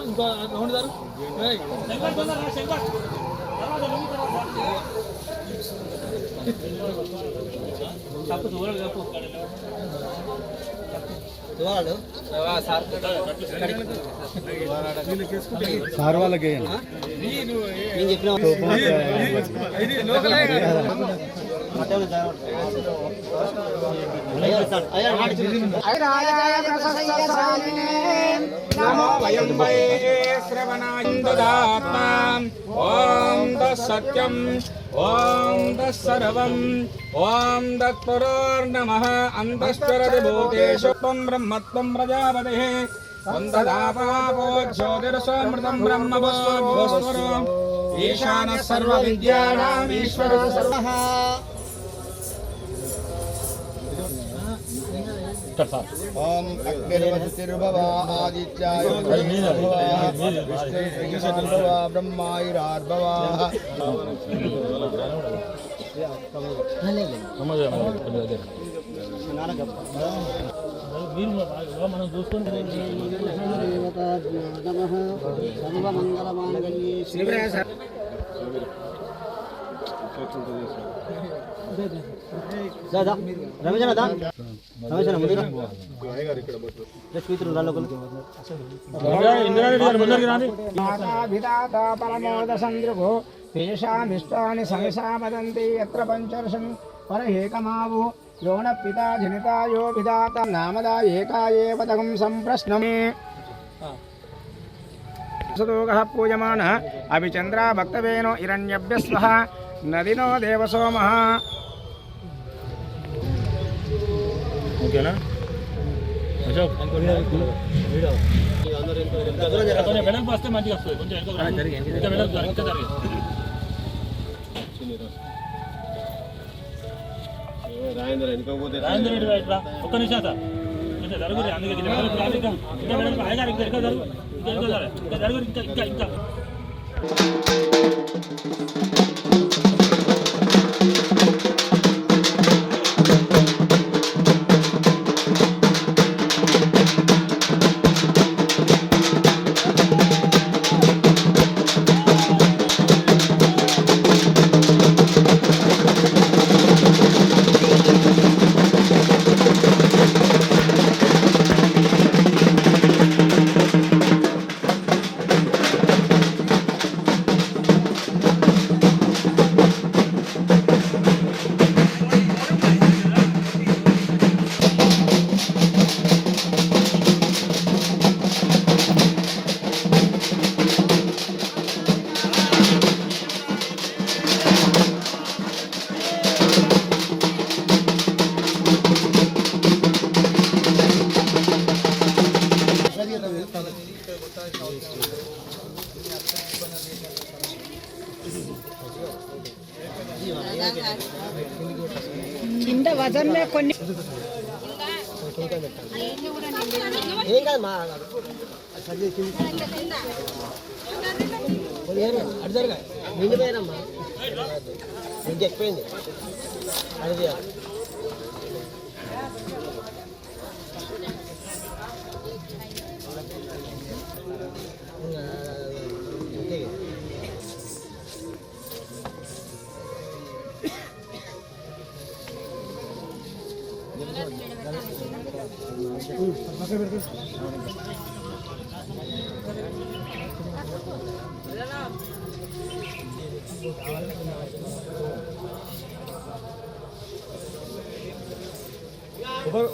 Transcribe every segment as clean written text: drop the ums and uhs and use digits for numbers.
ఇంకో రౌండ్ దారు కప్పు దూరం కప్పు సార్ వాళ్ళకి నమో వయం వై శ్రవణాయందదాత్మాం ఓం దసత్యం ఓం దసర్వం ఓం దత్పురోర్నమః అంతశ్చరతి భూతేషు త్వం బ్రహ్మత్వం ప్రజాపతిః వందదాపాపో జ్యోతిర్సమృతం బ్రహ్మభూస్వరో ఈశానः సర్వవిద్యానాం ఈశ్వరో సర్వః. ఓం అగ్నిర్వతిర్భవ ఆదిత్యాయ విష్ణుర్భవ బ్రహ్మాయురార్భవ మనం చూసుకుంటే తేషామిష్టాని సహసా వదంతి యత్ర పంచర్షం పరహేకమావు యోన పితా జనితాయో విధాత నామదా ఏకాయేవ తగం సంప్రశ్నమే సదోగః పూజమాన అభిచంద్రా భక్తవేనో హిరణ్యభ్యస్వః నదినో దేవసోమః. ఓకేనా వెనక్కి వస్తే మంచిగా వస్తుంది కొంచెం ఒక్క నిమిషం సార్ జరుగుతుంది అందుకే ఇంకా ఇంకా కింద వజన్ కొన్ని ఏం కాదు మా అడిగారుగా నిండిపోయారమ్మా ఇంక ఎక్కువైంది అది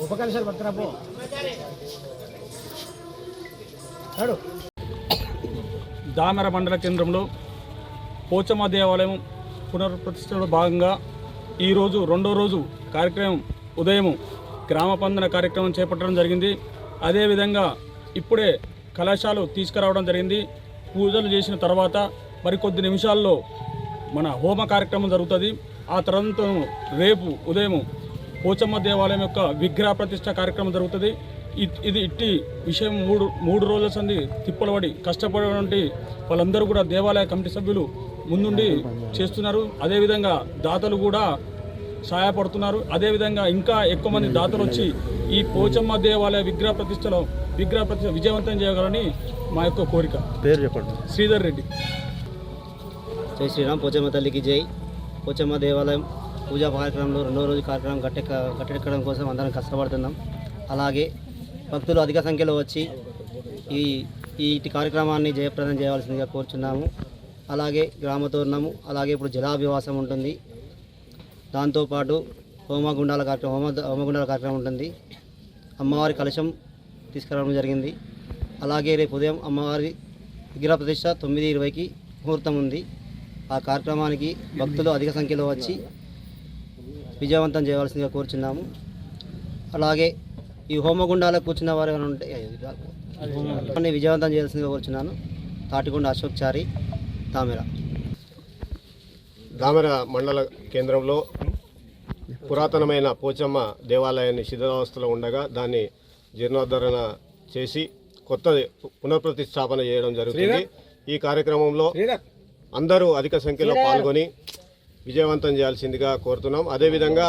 ఉపకరణాలు పడుతున్నా పో. దామెర మండల కేంద్రంలో పోచమ్మ దేవాలయం పునర్ప్రతిష్టలో భాగంగా ఈరోజు రెండో రోజు కార్యక్రమం ఉదయం గ్రామ పందన కార్యక్రమం చేపట్టడం జరిగింది. అదేవిధంగా ఇప్పుడే కళాశాల తీసుకురావడం జరిగింది. పూజలు చేసిన తర్వాత మరికొద్ది నిమిషాల్లో మన హోమ కార్యక్రమం జరుగుతుంది. ఆ తర్వాత రేపు ఉదయం పోచమ్మ దేవాలయం యొక్క విగ్రహ ప్రతిష్ట కార్యక్రమం జరుగుతుంది. ఇది ఇట్టి విషయం మూడు రోజుల సంది తిప్పలబడి కష్టపడినటువంటి వాళ్ళందరూ కూడా దేవాలయ కమిటీ సభ్యులు ముందుండి చేస్తున్నారు. అదేవిధంగా దాతలు కూడా సహాయపడుతున్నారు. అదేవిధంగా ఇంకా ఎక్కువ మంది దాతలు వచ్చి ఈ పోచమ్మ దేవాలయ విగ్రహ ప్రతిష్ట విజయవంతం చేయగలని మా యొక్క కోరిక. పేరు చెప్పండి. శ్రీధర్ రెడ్డి. జై శ్రీరామ్. పోచమ్మ తల్లికి జై. పోచమ్మ దేవాలయం పూజా కార్యక్రమంలో 2వ రోజు కార్యక్రమం గట్టెక్కడం కోసం అందరం కష్టపడుతున్నాం. అలాగే భక్తులు అధిక సంఖ్యలో వచ్చి ఈ కార్యక్రమాన్ని జయప్రదం చేయవలసిందిగా కోరుచున్నాము. అలాగే గ్రామతోరణము, అలాగే ఇప్పుడు జలాభివాసం ఉంటుంది. దాంతోపాటు హోమగుండాల కార్యక్రమం ఉంటుంది. అమ్మవారి కలశం తీసుకురావడం జరిగింది. అలాగే రేపు ఉదయం అమ్మవారి విగ్రహ ప్రతిష్ట 9:20కి ముహూర్తం ఉంది. ఆ కార్యక్రమానికి భక్తులు అధిక సంఖ్యలో వచ్చి విజయవంతం చేయవలసిందిగా కోరుచున్నాము. అలాగే ఈ హోమగుండాలకు కూర్చున్న వారు ఏమైనా ఉంటే విజయవంతం చేయాల్సిందిగా కోరుచున్నాను. తాటికొండ అశోక్ చారి, దామెర మండల కేంద్రంలో పురాతనమైన పోచమ్మ దేవాలయాన్ని శిథిలావస్థలో ఉండగా దాన్ని జీర్ణోద్ధరణ చేసి కొత్త పునఃప్రతిష్టాపన చేయడం జరుగుతుంది. ఈ కార్యక్రమంలో అందరూ అధిక సంఖ్యలో పాల్గొని విజయవంతం చేయాల్సిందిగా కోరుతున్నాం. అదేవిధంగా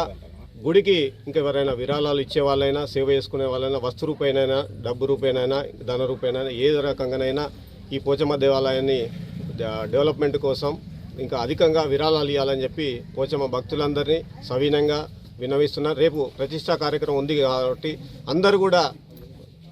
గుడికి ఇంకెవరైనా విరాళాలు ఇచ్చే వాళ్ళైనా, సేవ చేసుకునే వాళ్ళైనా, వస్తు రూపేనైనా, డబ్బు రూపేనైనా, ధన రూపేనైనా, ఏ రకంగానైనా ఈ పోచమ్మ దేవాలయాన్ని డెవలప్మెంట్ కోసం ఇంకా అధికంగా విరాళాలు ఇవ్వాలని చెప్పి పోచమ్మ భక్తులందరినీ సవినంగా విన్నవిస్తున్నారు. రేపు ప్రతిష్టా కార్యక్రమం ఉంది కాబట్టి అందరూ కూడా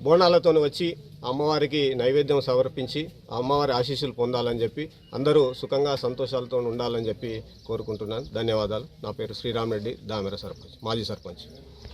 బోనాలతో వచ్చి అమ్మవారికి నైవేద్యం సమర్పించి అమ్మవారి ఆశీస్సులు పొందాలని చెప్పి అందరూ సుఖంగా సంతోషాలతో ఉండాలని చెప్పి కోరుకుంటున్నాను. ధన్యవాదాలు. నా పేరు శ్రీరామ్ రెడ్డి, దామెర సర్పంచ్, మాజీ సర్పంచ్.